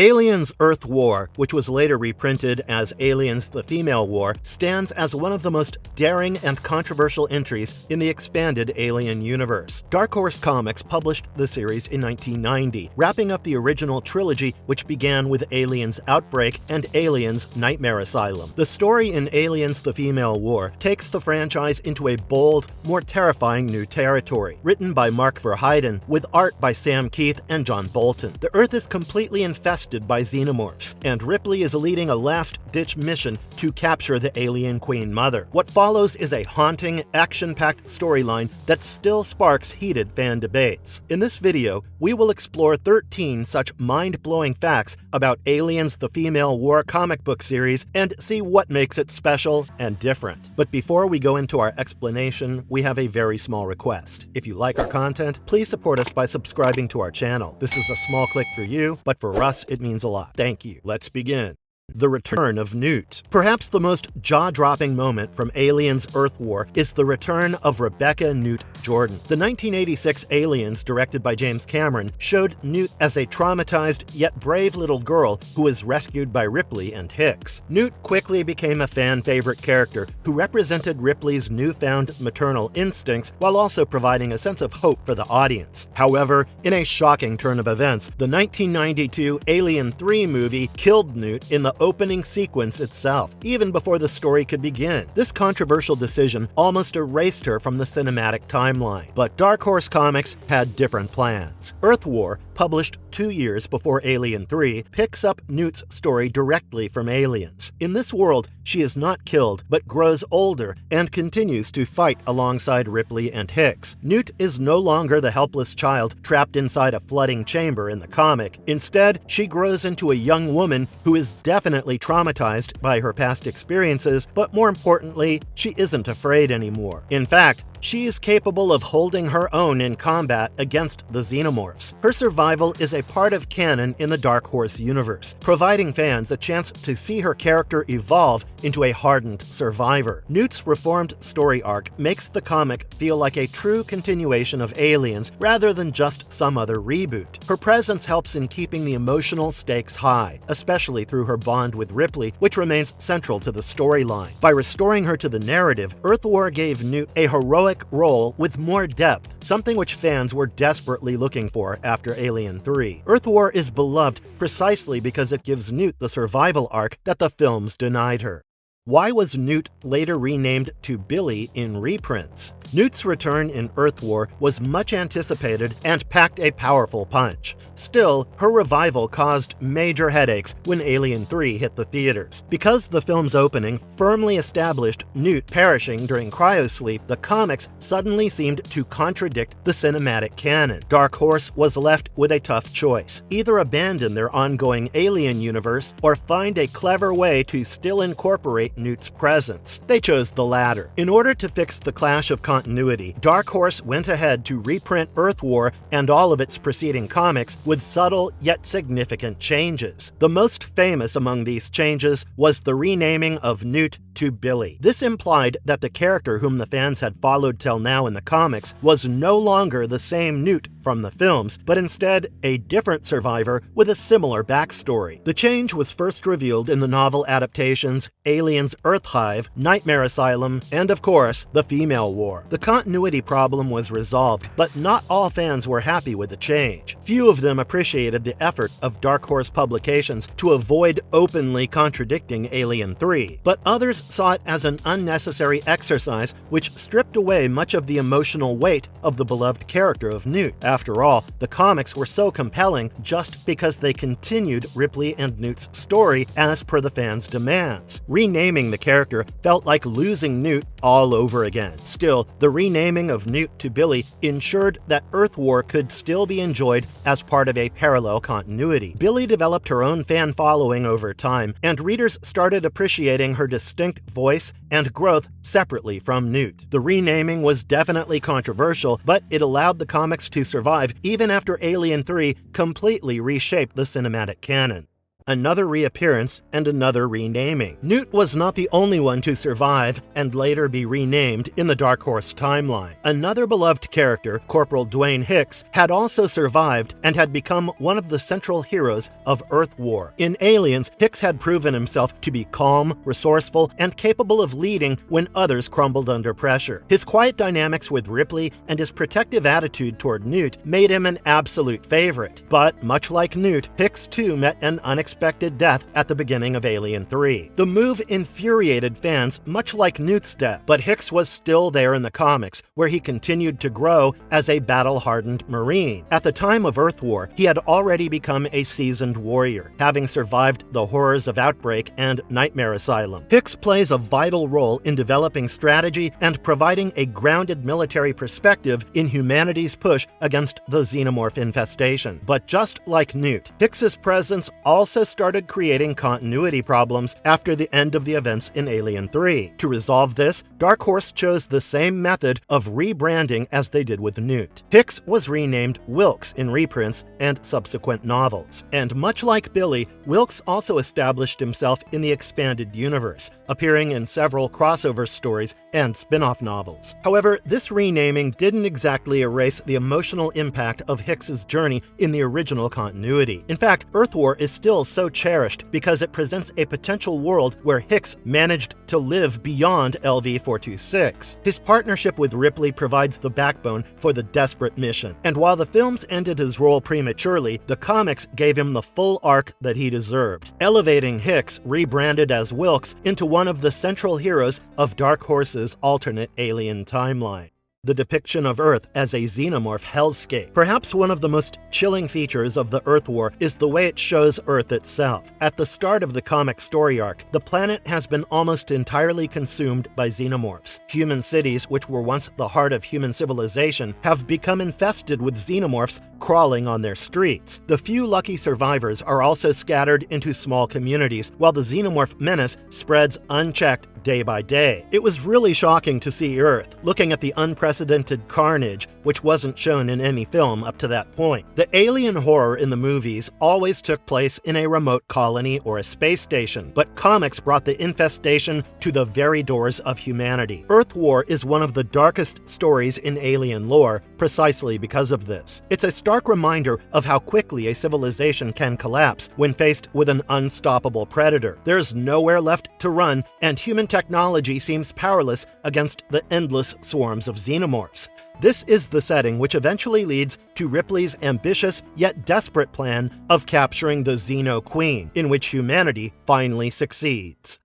Aliens Earth War, which was later reprinted as Aliens The Female War, stands as one of the most daring and controversial entries in the expanded Alien universe. Dark Horse Comics published the series in 1990, wrapping up the original trilogy which began with Aliens Outbreak and Aliens Nightmare Asylum. The story in Aliens The Female War takes the franchise into a bold, more terrifying new territory. Written by Mark Verheiden, with art by Sam Kieth and John Bolton. The Earth is completely infested by xenomorphs, and Ripley is leading a last-ditch mission to capture the alien Queen Mother. What follows is a haunting, action-packed storyline that still sparks heated fan debates. In this video, we will explore 13 such mind-blowing facts about Aliens The Female War comic book series and see what makes it special and different. But before we go into our explanation, we have a very small request. If you like our content, please support us by subscribing to our channel. This is a small click for you, but for us, it means a lot. Thank you. Let's begin. The return of Newt. Perhaps the most jaw-dropping moment from Aliens Earth War is the return of Rebecca Newt Jordan. The 1986 Aliens, directed by James Cameron, showed Newt as a traumatized yet brave little girl who was rescued by Ripley and Hicks. Newt quickly became a fan-favorite character who represented Ripley's newfound maternal instincts while also providing a sense of hope for the audience. However, in a shocking turn of events, the 1992 Alien 3 movie killed Newt in the opening sequence itself, even before the story could begin. This controversial decision almost erased her from the cinematic timeline. But Dark Horse Comics had different plans. Earth War, published 2 years before Alien 3, picks up Newt's story directly from Aliens. In this world, she is not killed, but grows older and continues to fight alongside Ripley and Hicks. Newt is no longer the helpless child trapped inside a flooding chamber in the comic. Instead, she grows into a young woman who is definitely traumatized by her past experiences, but more importantly, she isn't afraid anymore. In fact, she is capable of holding her own in combat against the xenomorphs. Her survival is a part of canon in the Dark Horse universe, providing fans a chance to see her character evolve into a hardened survivor. Newt's reformed story arc makes the comic feel like a true continuation of Aliens rather than just some other reboot. Her presence helps in keeping the emotional stakes high, especially through her bond with Ripley, which remains central to the storyline. By restoring her to the narrative, Earth War gave Newt a heroic role with more depth, something which fans were desperately looking for after Alien 3. Earth War is beloved precisely because it gives Newt the survival arc that the films denied her. Why was Newt later renamed to Billy in reprints? Newt's return in Earth War was much anticipated and packed a powerful punch. Still, her revival caused major headaches when Alien 3 hit the theaters. Because the film's opening firmly established Newt perishing during cryosleep, the comics suddenly seemed to contradict the cinematic canon. Dark Horse was left with a tough choice: either abandon their ongoing Alien universe or find a clever way to still incorporate Newt's presence. They chose the latter. In order to fix the clash of continuity, Dark Horse went ahead to reprint Earth War and all of its preceding comics with subtle yet significant changes. The most famous among these changes was the renaming of Newt to Billy. This implied that the character whom the fans had followed till now in the comics was no longer the same Newt from the films, but instead a different survivor with a similar backstory. The change was first revealed in the novel adaptations Aliens Earth Hive, Nightmare Asylum, and of course, The Female War. The continuity problem was resolved, but not all fans were happy with the change. Few of them appreciated the effort of Dark Horse Publications to avoid openly contradicting Alien 3, but others saw it as an unnecessary exercise which stripped away much of the emotional weight of the beloved character of Newt. After all, the comics were so compelling just because they continued Ripley and Newt's story as per the fans' demands. Renaming the character felt like losing Newt all over again. Still, the renaming of Newt to Billy ensured that Earth War could still be enjoyed as part of a parallel continuity. Billy developed her own fan following over time, and readers started appreciating her distinct voice and growth separately from Newt. The renaming was definitely controversial, but it allowed the comics to survive even after Alien 3 completely reshaped the cinematic canon. another reappearance, and another renaming. Newt was not the only one to survive and later be renamed in the Dark Horse timeline. Another beloved character, Corporal Dwayne Hicks, had also survived and had become one of the central heroes of Earth War. In Aliens, Hicks had proven himself to be calm, resourceful, and capable of leading when others crumbled under pressure. His quiet dynamics with Ripley and his protective attitude toward Newt made him an absolute favorite. But much like Newt, Hicks too met an unexpected death at the beginning of Alien 3. The move infuriated fans much like Newt's death, but Hicks was still there in the comics, where he continued to grow as a battle-hardened Marine. At the time of Earth War, he had already become a seasoned warrior, having survived the horrors of Outbreak and Nightmare Asylum. Hicks plays a vital role in developing strategy and providing a grounded military perspective in humanity's push against the xenomorph infestation. But just like Newt, Hicks's presence also started creating continuity problems after the end of the events in Alien 3. To resolve this, Dark Horse chose the same method of rebranding as they did with Newt. Hicks was renamed Wilkes in reprints and subsequent novels. And much like Billy, Wilkes also established himself in the expanded universe, appearing in several crossover stories and spin-off novels. However, this renaming didn't exactly erase the emotional impact of Hicks's journey in the original continuity. In fact, Earth War is still so cherished because it presents a potential world where Hicks managed to live beyond LV-426. His partnership with Ripley provides the backbone for the desperate mission. And while the films ended his role prematurely, the comics gave him the full arc that he deserved, elevating Hicks, rebranded as Wilkes, into one of the central heroes of Dark Horse's alternate Alien timeline. The depiction of Earth as a xenomorph hellscape. Perhaps one of the most chilling features of the Earth War is the way it shows Earth itself. At the start of the comic story arc, the planet has been almost entirely consumed by xenomorphs. Human cities, which were once the heart of human civilization, have become infested with xenomorphs crawling on their streets. The few lucky survivors are also scattered into small communities, while the xenomorph menace spreads unchecked day by day. It was really shocking to see Earth, looking at the unprecedented carnage, which wasn't shown in any film up to that point. The alien horror in the movies always took place in a remote colony or a space station, but comics brought the infestation to the very doors of humanity. Earth War is one of the darkest stories in alien lore, precisely because of this. It's a stark reminder of how quickly a civilization can collapse when faced with an unstoppable predator. There's nowhere left to run, and human technology seems powerless against the endless swarms of xenomorphs. This is the setting which eventually leads to Ripley's ambitious yet desperate plan of capturing the Xeno Queen, in which humanity finally succeeds.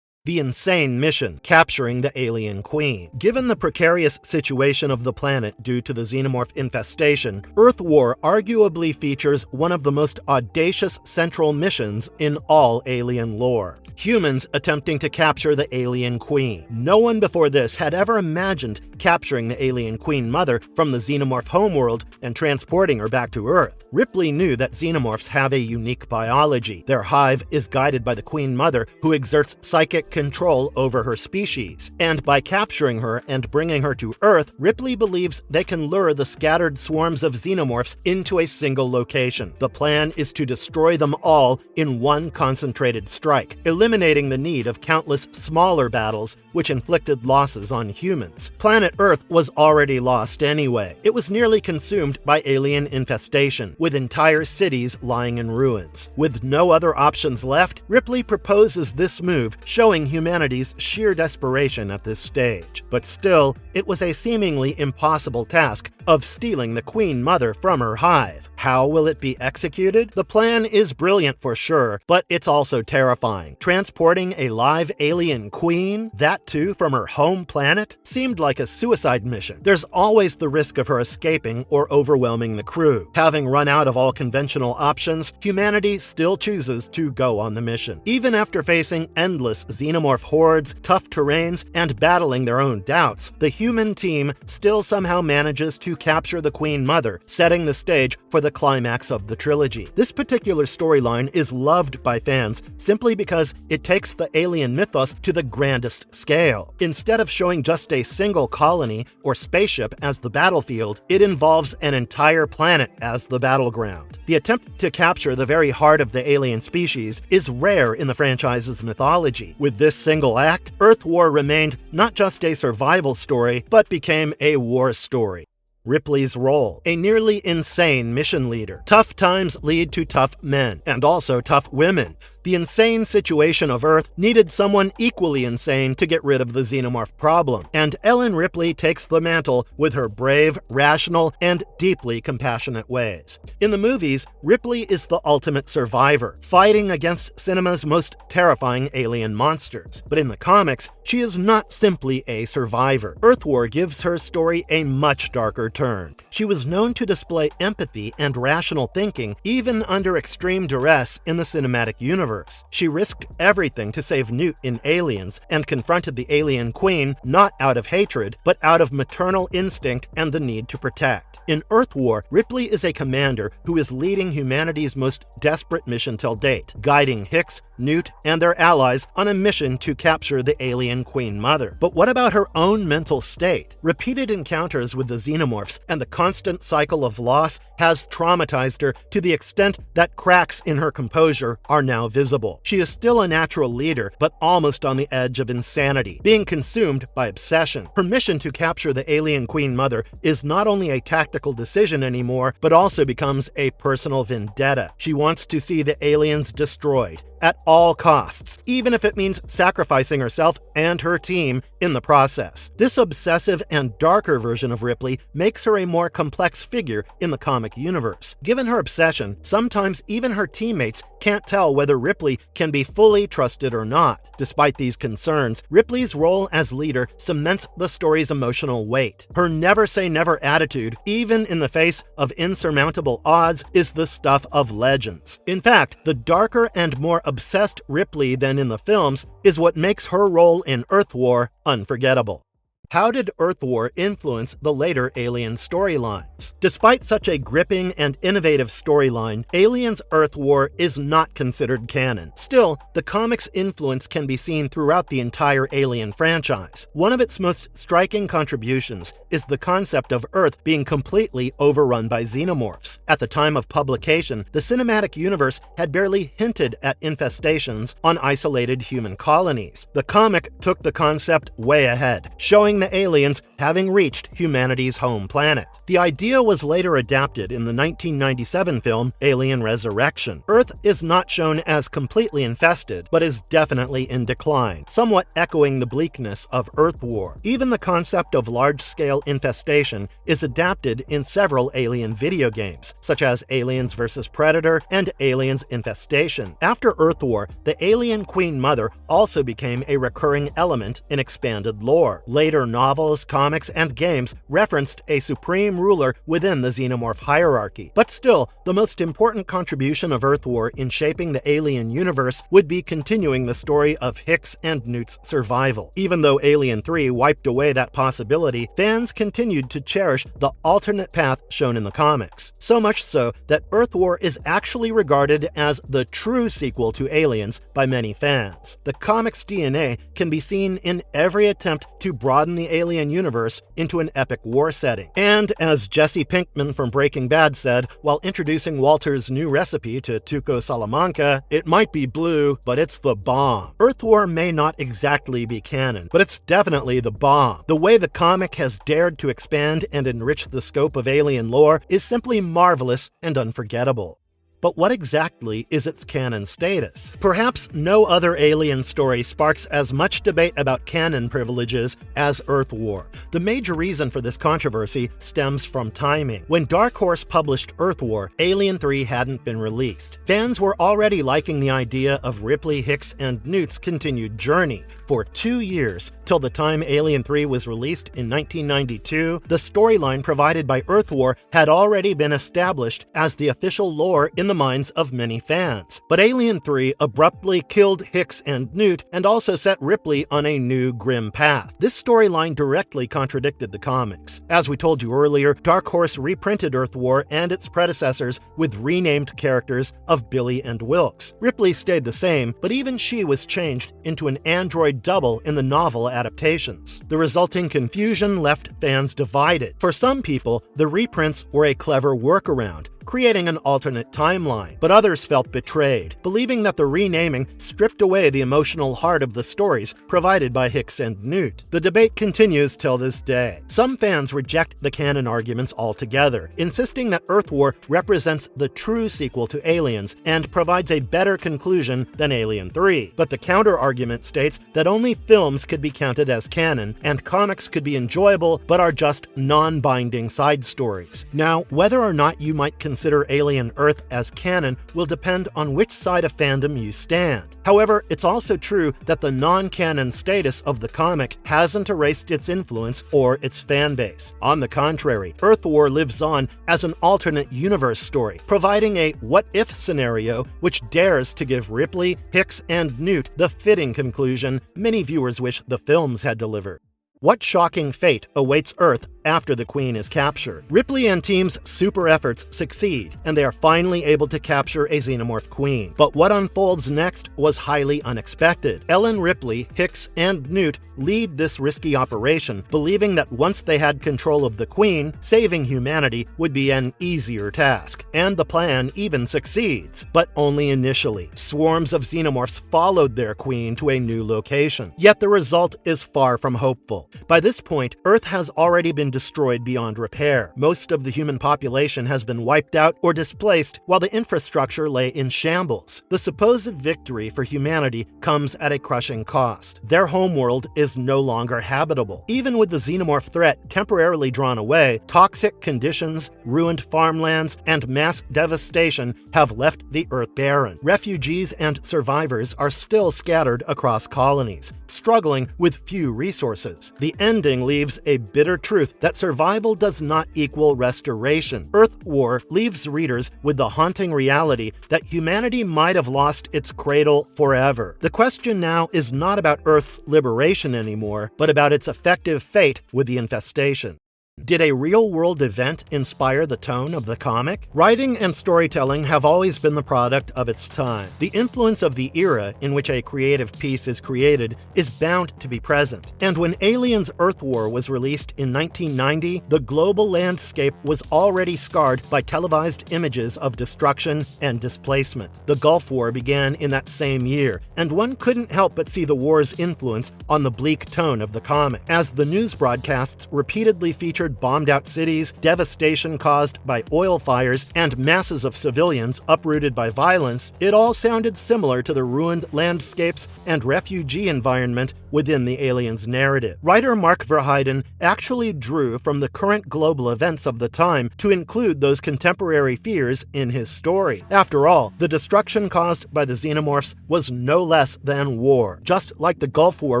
The insane mission, capturing the alien queen. Given the precarious situation of the planet due to the xenomorph infestation, Earth War arguably features one of the most audacious central missions in all alien lore. Humans attempting to capture the alien queen. No one before this had ever imagined capturing the alien queen mother from the xenomorph homeworld and transporting her back to Earth. Ripley knew that xenomorphs have a unique biology. Their hive is guided by the queen mother, who exerts psychic control over her species. And by capturing her and bringing her to Earth, Ripley believes they can lure the scattered swarms of xenomorphs into a single location. The plan is to destroy them all in one concentrated strike, eliminating the need of countless smaller battles which inflicted losses on humans. Planet Earth was already lost anyway. It was nearly consumed by alien infestation, with entire cities lying in ruins. With no other options left, Ripley proposes this move, showing humanity's sheer desperation at this stage. But still, it was a seemingly impossible task of stealing the Queen Mother from her hive. How will it be executed? The plan is brilliant for sure, but it's also terrifying. Transporting a live alien queen, that too from her home planet, seemed like a suicide mission. There's always the risk of her escaping or overwhelming the crew. Having run out of all conventional options, humanity still chooses to go on the mission. Even after facing endless xenomorph hordes, tough terrains, and battling their own doubts, the human team still somehow manages to capture the Queen Mother, setting the stage for the climax of the trilogy. This particular storyline is loved by fans simply because it takes the alien mythos to the grandest scale. Instead of showing just a single colony or spaceship as the battlefield, it involves an entire planet as the battleground. The attempt to capture the very heart of the alien species is rare in the franchise's mythology. With this single act, Earth War remained not just a survival story, but became a war story. Ripley's role: a nearly insane mission leader. Tough times lead to tough men, and also tough women. The insane situation of Earth needed someone equally insane to get rid of the xenomorph problem, and Ellen Ripley takes the mantle with her brave, rational, and deeply compassionate ways. In the movies, Ripley is the ultimate survivor, fighting against cinema's most terrifying alien monsters. But in the comics, she is not simply a survivor. Earth War gives her story a much darker turn. She was known to display empathy and rational thinking even under extreme duress in the cinematic universe. She risked everything to save Newt in Aliens and confronted the alien queen not out of hatred, but out of maternal instinct and the need to protect. In Earth War, Ripley is a commander who is leading humanity's most desperate mission till date, guiding Hicks, Newt, and their allies on a mission to capture the alien Queen Mother. But what about her own mental state? Repeated encounters with the xenomorphs and the constant cycle of loss has traumatized her to the extent that cracks in her composure are now visible. She is still a natural leader, but almost on the edge of insanity, being consumed by obsession. Her mission to capture the alien Queen Mother is not only a tactical decision anymore, but also becomes a personal vendetta. She wants to see the aliens destroyed at all costs, even if it means sacrificing herself and her team in the process. This obsessive and darker version of Ripley makes her a more complex figure in the comic universe. Given her obsession, sometimes even her teammates can't tell whether Ripley can be fully trusted or not. Despite these concerns, Ripley's role as leader cements the story's emotional weight. Her never-say-never attitude, even in the face of insurmountable odds, is the stuff of legends. In fact, the darker and more obsessed Ripley than in the films is what makes her role in Earth War unforgettable. How did Earth War influence the later Alien storylines? Despite such a gripping and innovative storyline, Aliens Earth War is not considered canon. Still, the comic's influence can be seen throughout the entire Alien franchise. One of its most striking contributions is the concept of Earth being completely overrun by xenomorphs. At the time of publication, the cinematic universe had barely hinted at infestations on isolated human colonies. The comic took the concept way ahead, showing the aliens having reached humanity's home planet. The idea was later adapted in the 1997 film Alien Resurrection. Earth is not shown as completely infested, but is definitely in decline, somewhat echoing the bleakness of Earth War. Even the concept of large-scale infestation is adapted in several Alien video games, such as Aliens vs. Predator and Aliens Infestation. After Earth War, the alien Queen Mother also became a recurring element in expanded lore. Later novels, comics, and games referenced a supreme ruler within the xenomorph hierarchy. But still, the most important contribution of Earth War in shaping the alien universe would be continuing the story of Hicks and Newt's survival. Even though Alien 3 wiped away that possibility, fans continued to cherish the alternate path shown in the comics. So much so that Earth War is actually regarded as the true sequel to Aliens by many fans. The comic's DNA can be seen in every attempt to broaden the alien universe into an epic war setting. And as Jesse Pinkman from Breaking Bad said while introducing Walter's new recipe to Tuco Salamanca, "It might be blue, but it's the bomb." Earth War may not exactly be canon, but it's definitely the bomb. The way the comic has dared to expand and enrich the scope of alien lore is simply marvelous and unforgettable. But what exactly is its canon status? Perhaps no other Alien story sparks as much debate about canon privileges as Earth War. The major reason for this controversy stems from timing. When Dark Horse published Earth War, Alien 3 hadn't been released. Fans were already liking the idea of Ripley, Hicks, and Newt's continued journey. For 2 years, till the time Alien 3 was released in 1992, the storyline provided by Earth War had already been established as the official lore in the the minds of many fans. But Alien 3 abruptly killed Hicks and Newt and also set Ripley on a new grim path. This storyline directly contradicted the comics. As we told you earlier, Dark Horse reprinted Earth War and its predecessors with renamed characters of Billy and Wilkes. Ripley stayed the same, but even she was changed into an android double in the novel adaptations. The resulting confusion left fans divided. For some people, the reprints were a clever workaround, creating an alternate timeline, but others felt betrayed, believing that the renaming stripped away the emotional heart of the stories provided by Hicks and Newt. The debate continues till this day. Some fans reject the canon arguments altogether, insisting that Earth War represents the true sequel to Aliens and provides a better conclusion than Alien 3. But the counter-argument states that only films could be counted as canon, and comics could be enjoyable but are just non-binding side stories. Now, whether or not you might consider Alien Earth as canon will depend on which side of fandom you stand. However, it's also true that the non-canon status of the comic hasn't erased its influence or its fan base. On the contrary, Earth War lives on as an alternate universe story, providing a what-if scenario which dares to give Ripley, Hicks, and Newt the fitting conclusion many viewers wish the films had delivered. What shocking fate awaits Earth after the Queen is captured? Ripley and team's super efforts succeed, and they are finally able to capture a xenomorph queen. But what unfolds next was highly unexpected. Ellen Ripley, Hicks, and Newt lead this risky operation, believing that once they had control of the Queen, saving humanity would be an easier task. And the plan even succeeds, but only initially. Swarms of xenomorphs followed their Queen to a new location. Yet the result is far from hopeful. By this point, Earth has already been destroyed beyond repair. Most of the human population has been wiped out or displaced, while the infrastructure lay in shambles. The supposed victory for humanity comes at a crushing cost. Their homeworld is no longer habitable. Even with the xenomorph threat temporarily drawn away, toxic conditions, ruined farmlands, and mass devastation have left the Earth barren. Refugees and survivors are still scattered across colonies, struggling with few resources. The ending leaves a bitter truth that survival does not equal restoration. Earth War leaves readers with the haunting reality that humanity might have lost its cradle forever. The question now is not about Earth's liberation anymore, but about its effective fate with the infestation. Did a real-world event inspire the tone of the comic? Writing and storytelling have always been the product of its time. The influence of the era in which a creative piece is created is bound to be present. And when Aliens Earth War was released in 1990, the global landscape was already scarred by televised images of destruction and displacement. The Gulf War began in that same year, and one couldn't help but see the war's influence on the bleak tone of the comic. As the news broadcasts repeatedly featured bombed-out cities, devastation caused by oil fires, and masses of civilians uprooted by violence, it all sounded similar to the ruined landscapes and refugee environment within the Aliens narrative. Writer Mark Verheiden actually drew from the current global events of the time to include those contemporary fears in his story. After all, the destruction caused by the xenomorphs was no less than war. Just like the Gulf War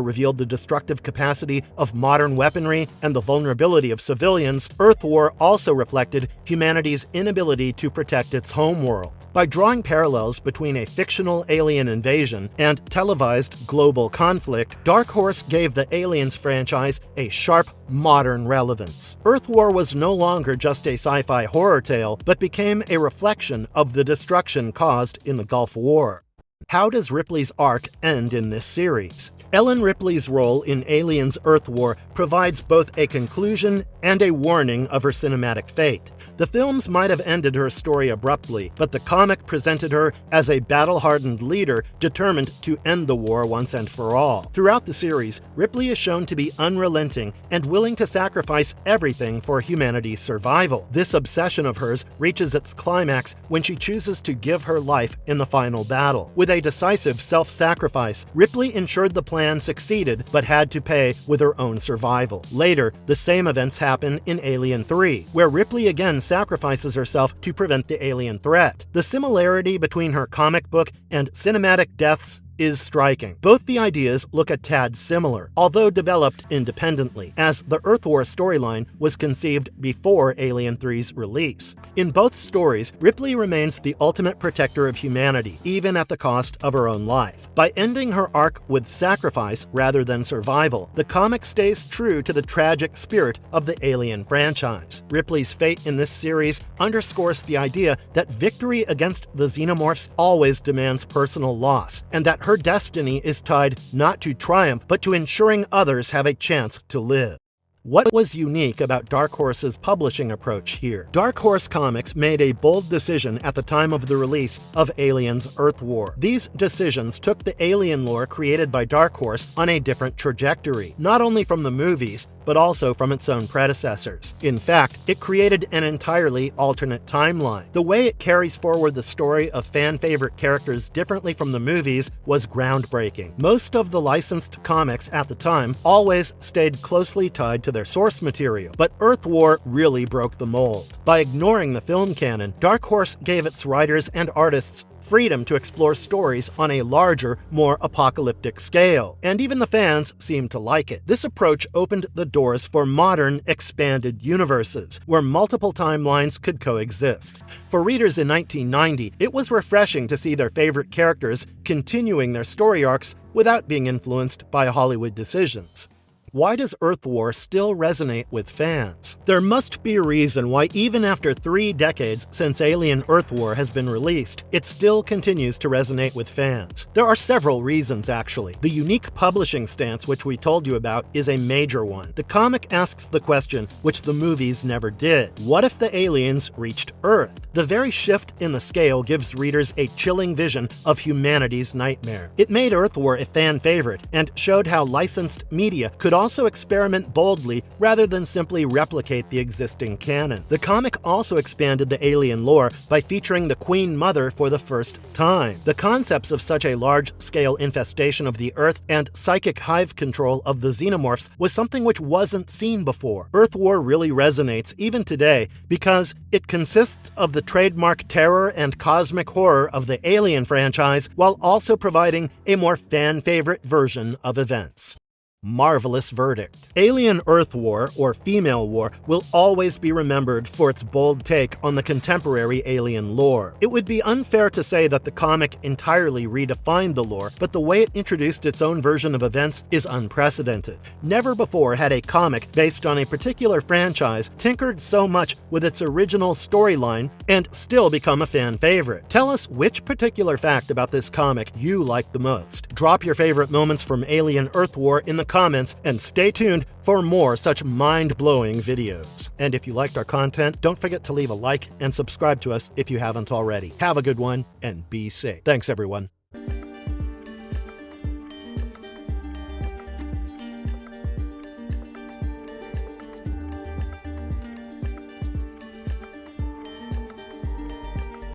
revealed the destructive capacity of modern weaponry and the vulnerability of civilians, Earth War also reflected humanity's inability to protect its homeworld. By drawing parallels between a fictional alien invasion and televised global conflict, Dark Horse gave the Aliens franchise a sharp, modern relevance. Earth War was no longer just a sci-fi horror tale, but became a reflection of the destruction caused in the Gulf War. How does Ripley's arc end in this series? Ellen Ripley's role in Aliens Earth War provides both a conclusion and a warning of her cinematic fate. The films might have ended her story abruptly, but the comic presented her as a battle-hardened leader determined to end the war once and for all. Throughout the series, Ripley is shown to be unrelenting and willing to sacrifice everything for humanity's survival. This obsession of hers reaches its climax when she chooses to give her life in the final battle. With a decisive self-sacrifice, Ripley ensured the plan succeeded but had to pay with her own survival. Later, the same events happen in Alien 3, where Ripley again sacrifices herself to prevent the alien threat. The similarity between her comic book and cinematic deaths is striking. Both the ideas look a tad similar, although developed independently, as the Earth War storyline was conceived before Alien 3's release. In both stories, Ripley remains the ultimate protector of humanity, even at the cost of her own life. By ending her arc with sacrifice rather than survival, the comic stays true to the tragic spirit of the Alien franchise. Ripley's fate in this series underscores the idea that victory against the xenomorphs always demands personal loss, and that her destiny is tied not to triumph, but to ensuring others have a chance to live. What was unique about Dark Horse's publishing approach here? Dark Horse Comics made a bold decision at the time of the release of Aliens Earth War. These decisions took the alien lore created by Dark Horse on a different trajectory, not only from the movies, but also from its own predecessors. In fact, it created an entirely alternate timeline. The way it carries forward the story of fan-favorite characters differently from the movies was groundbreaking. Most of the licensed comics at the time always stayed closely tied to their source material, but Earth War really broke the mold. By ignoring the film canon, Dark Horse gave its writers and artists freedom to explore stories on a larger, more apocalyptic scale, and even the fans seemed to like it. This approach opened the doors for modern, expanded universes, where multiple timelines could coexist. For readers in 1990, it was refreshing to see their favorite characters continuing their story arcs without being influenced by Hollywood decisions. Why does Earth War still resonate with fans? There must be a reason why even after 3 decades since Alien Earth War has been released, it still continues to resonate with fans. There are several reasons, actually. The unique publishing stance which we told you about is a major one. The comic asks the question which the movies never did. What if the aliens reached Earth? The very shift in the scale gives readers a chilling vision of humanity's nightmare. It made Earth War a fan favorite and showed how licensed media could also experiment boldly rather than simply replicate the existing canon. The comic also expanded the alien lore by featuring the Queen Mother for the first time. The concepts of such a large-scale infestation of the Earth and psychic hive control of the xenomorphs was something which wasn't seen before. Earth War really resonates even today because it consists of the trademark terror and cosmic horror of the Alien franchise while also providing a more fan-favorite version of events. Marvelous verdict. Alien Earth War, or Female War, will always be remembered for its bold take on the contemporary alien lore. It would be unfair to say that the comic entirely redefined the lore, but the way it introduced its own version of events is unprecedented. Never before had a comic based on a particular franchise tinkered so much with its original storyline and still become a fan favorite. Tell us which particular fact about this comic you like the most. Drop your favorite moments from Alien Earth War in the comments, and stay tuned for more such mind-blowing videos. And if you liked our content, don't forget to leave a like and subscribe to us if you haven't already. Have a good one, and be safe. Thanks, everyone.